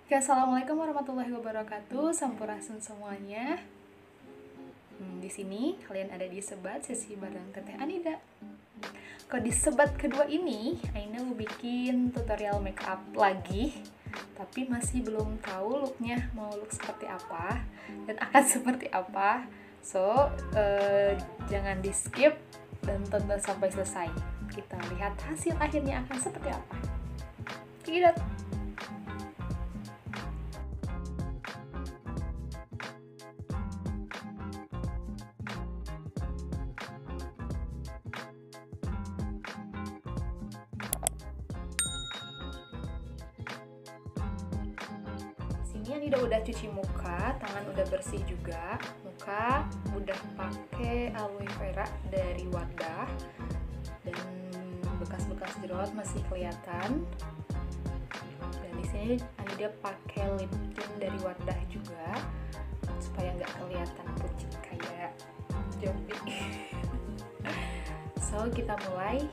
Oke, Assalamualaikum warahmatullahi wabarakatuh. Sampurasun semuanya. Di sini kalian ada di Sebat, Sesi bareng Teh Anida. Kalau di Sebat kedua ini, Aina mau bikin tutorial makeup lagi, tapi masih belum tahu looknya mau look seperti apa dan akan seperti apa. So, jangan di skip dan tonton sampai selesai. Kita lihat hasil akhirnya akan seperti apa. Tidak. Ini udah cuci muka, tangan udah bersih juga, muka udah pakai aloe vera dari wadah dan bekas-bekas jerawat masih kelihatan. Dan di sini Anida pakai lip tint dari wadah juga supaya nggak kelihatan pucet kayak zombie. So kita mulai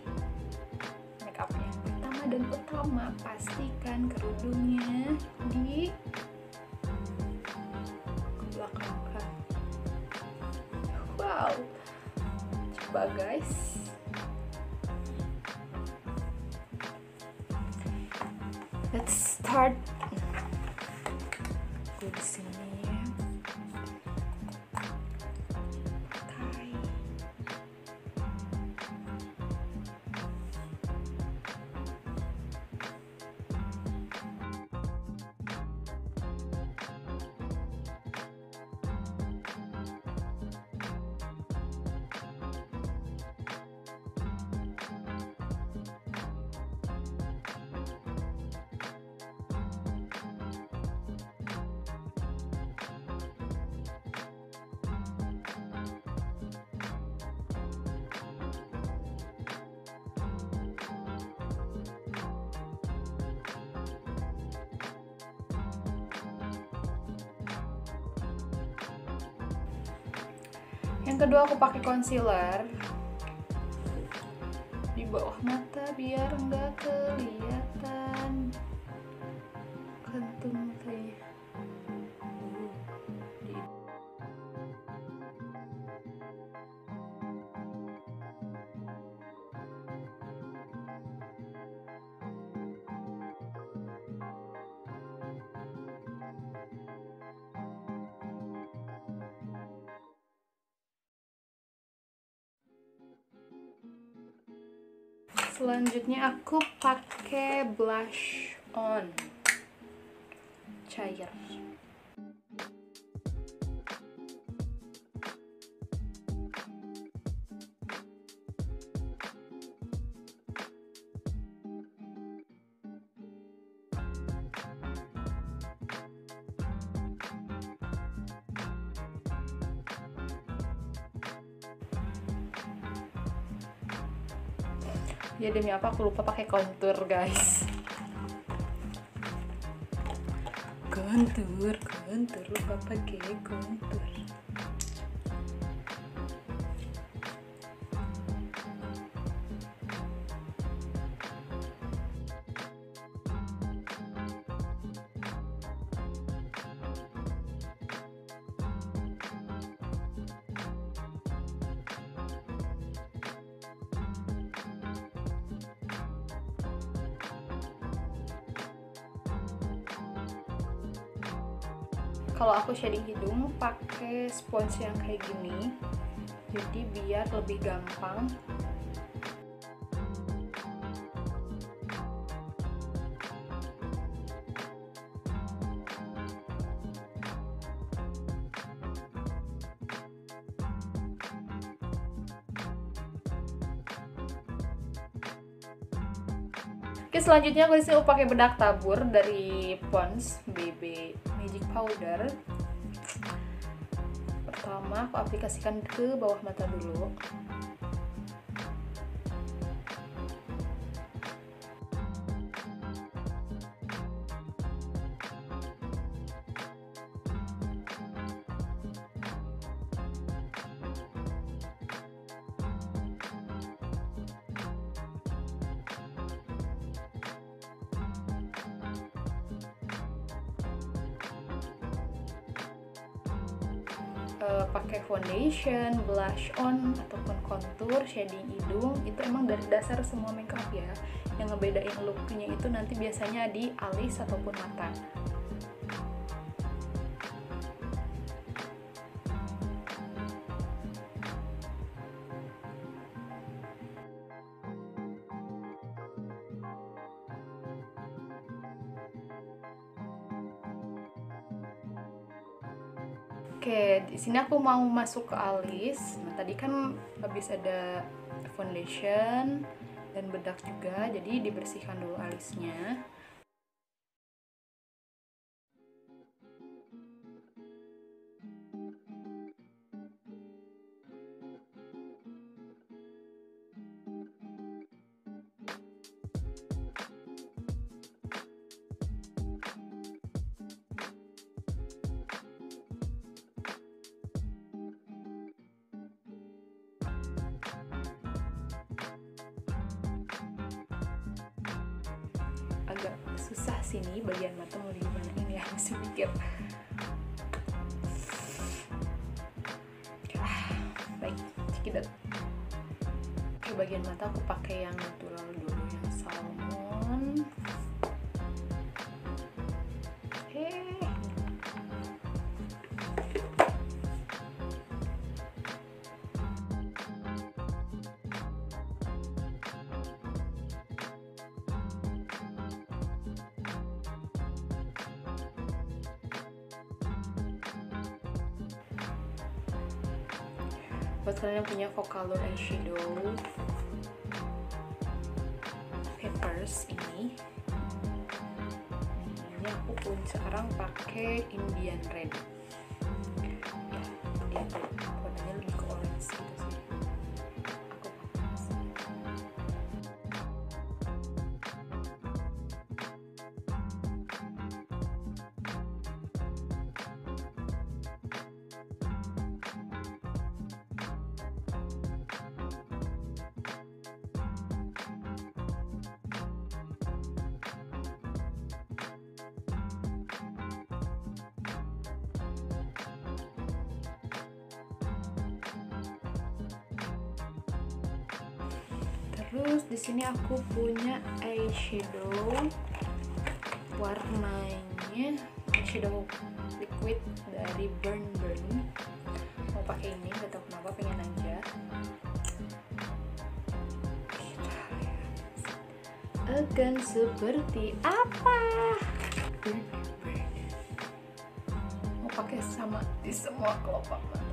make upnya. Pertama dan utama pastikan kerudungnya di belakang. Wow, coba guys. Let's start. Gue di sini. Yang kedua aku pakai concealer di bawah mata biar enggak kelihatan kantung matanya. Selanjutnya aku pakai blush on cair. Ya demi apa aku lupa pakai contour guys. Contour lupa pakai contour. Kalau aku shading hidung pakai spons yang kayak gini, jadi biar lebih gampang. Oke, selanjutnya aku disini pakai bedak tabur dari Pond's BB Magic Powder. Pertama aku aplikasikan ke bawah mata dulu. pakai foundation, blush on, ataupun contour, shading hidung, itu emang dari dasar semua makeup ya. Yang ngebedain looknya itu nanti biasanya di alis ataupun mata. Oke, di sini aku mau masuk ke alis. Nah, tadi kan habis ada foundation dan bedak juga, jadi dibersihkan dulu alisnya. Agak susah sini bagian mata mau digimanain ya, masih mikir. Baik, cekidot. Oke, bagian mata aku pakai yang natural dulu, yang salmon. Buat kalian yang punya Focalure eyeshadow papers ini aku pun sekarang pakai Indian Red ya, Indian Red warnanya lebih ke orange gitu sih. Aku pakai Terus di sini aku punya eyeshadow warnanya eyeshadow liquid dari Burn. Mau pakai ini, gak tau kenapa, pengen aja. Akan seperti apa? Mau pakai sama di semua kelopak mata.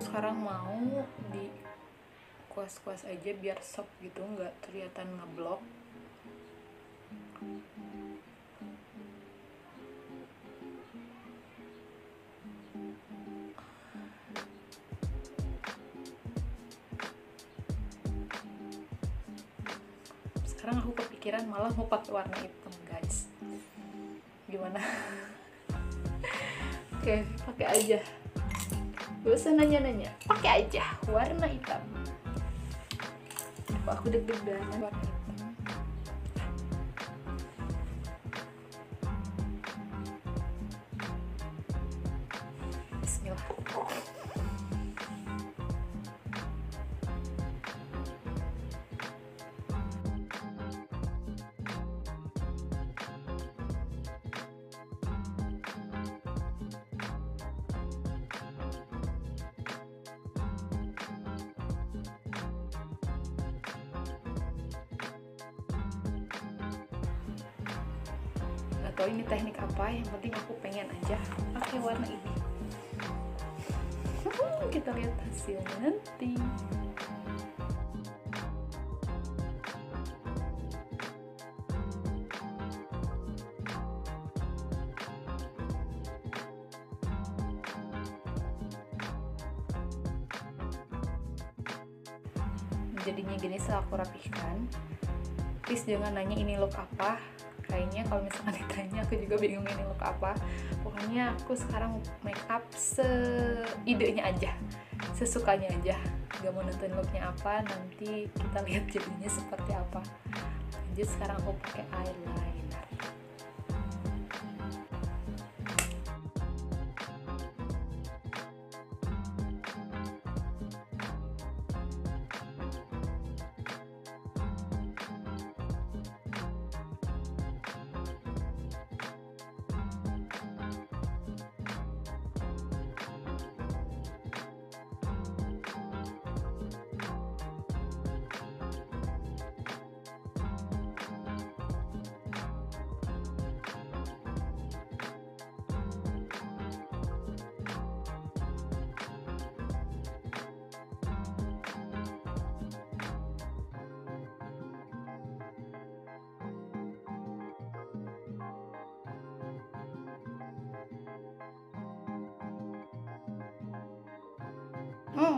Sekarang mau di kuas-kuas aja biar soft gitu, nggak kelihatan ngeblok. Sekarang aku kepikiran malah mau pakai warna hitam, guys. Gimana? Oke, pakai aja. Gak usah nanya-nanya, pakai aja warna hitam. Aku deg-degan warna hitam. Bismillah. Atau ini teknik apa, yang penting aku pengen aja pakai warna ini. Kita lihat hasilnya nanti. jadinya gini setelah aku rapihkan. Please jangan nanya ini look apa, kayaknya kalau misalkan ditanya aku juga bingung ini look apa. Pokoknya aku sekarang make up seidenya aja, sesukanya aja, gak mau nonton looknya apa, nanti kita lihat jadinya seperti apa. Lanjut, sekarang aku pakai eyeliner.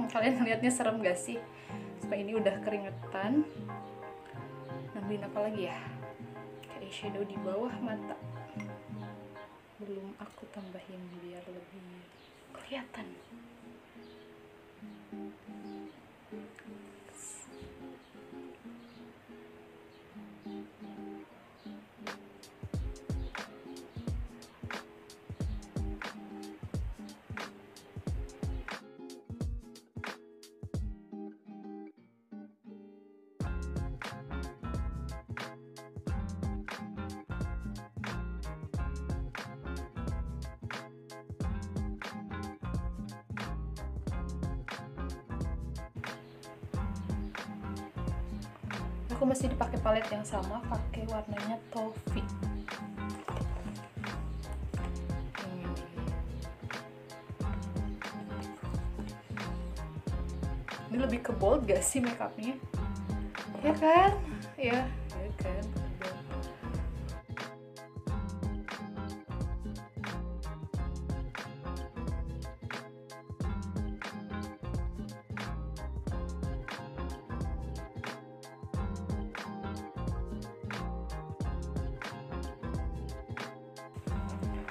Kalian ngeliatnya serem gak sih? Supaya ini udah keringetan. Nambahin apa lagi ya? Kayak shadow di bawah mata. Belum aku tambahin biar lebih kelihatan. Aku masih dipakai palette yang sama, pakai warnanya toffee. Ini lebih ke bold gak sih makeupnya? Ya kan? Ya kan?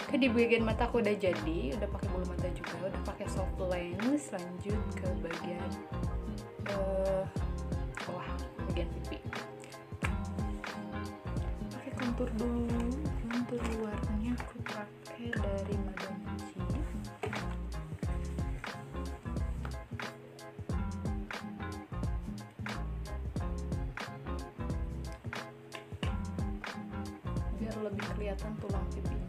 Oke, di bagian mata aku udah jadi, udah pakai bulu mata juga, udah pakai soft lens. Lanjut ke bagian bawah, bagian pipi. Pakai kontur dulu, kontur luarnya aku pakai dari Madam G. Biar lebih kelihatan tulang pipinya.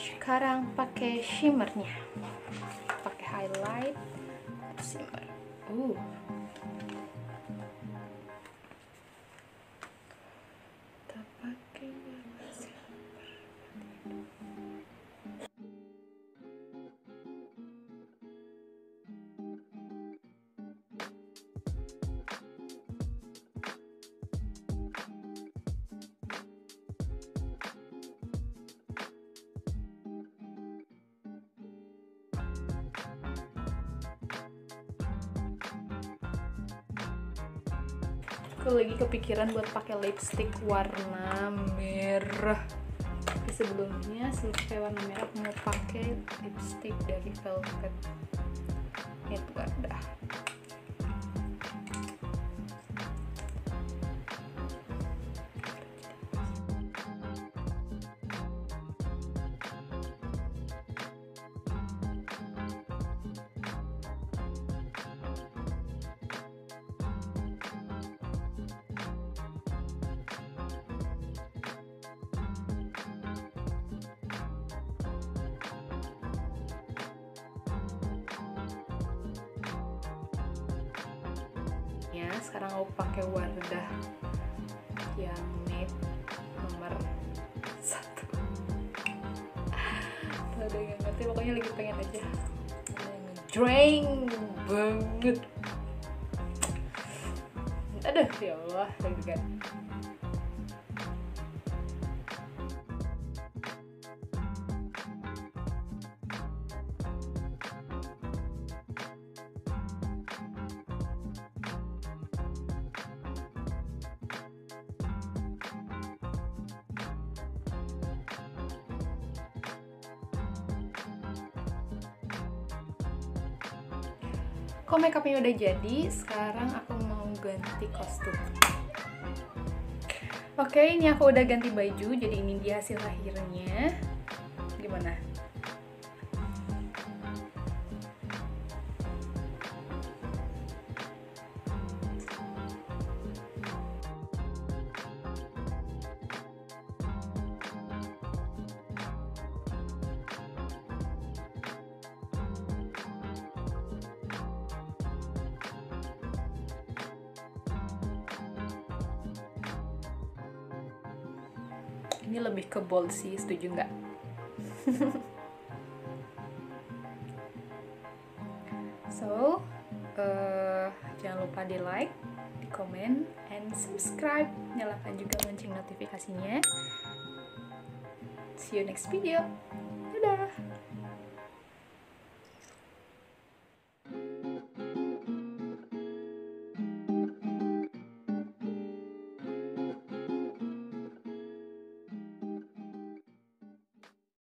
Sekarang pakai shimmernya, pakai highlight, shimmer. Kita pakai aku lagi kepikiran buat pakai lipstick warna merah. Tapi sebelumnya warna merah aku mau pakai lipstick dari Velvet. Itu ada. Sekarang aku pakai wadah yang matte nomor 1. Udah gak ngerti, pokoknya lagi pengen aja ngedrain banget. Aduh ya Allah, deg-degan. Kok makeupnya udah jadi, sekarang aku mau ganti kostum. Oke, ini aku udah ganti baju, jadi ini dia hasil akhirnya. Gimana? Ini lebih ke bold sih, setuju nggak? So, jangan lupa di like, di komen, and subscribe. Nyalakan juga lonceng notifikasinya. See you next video. Dadah!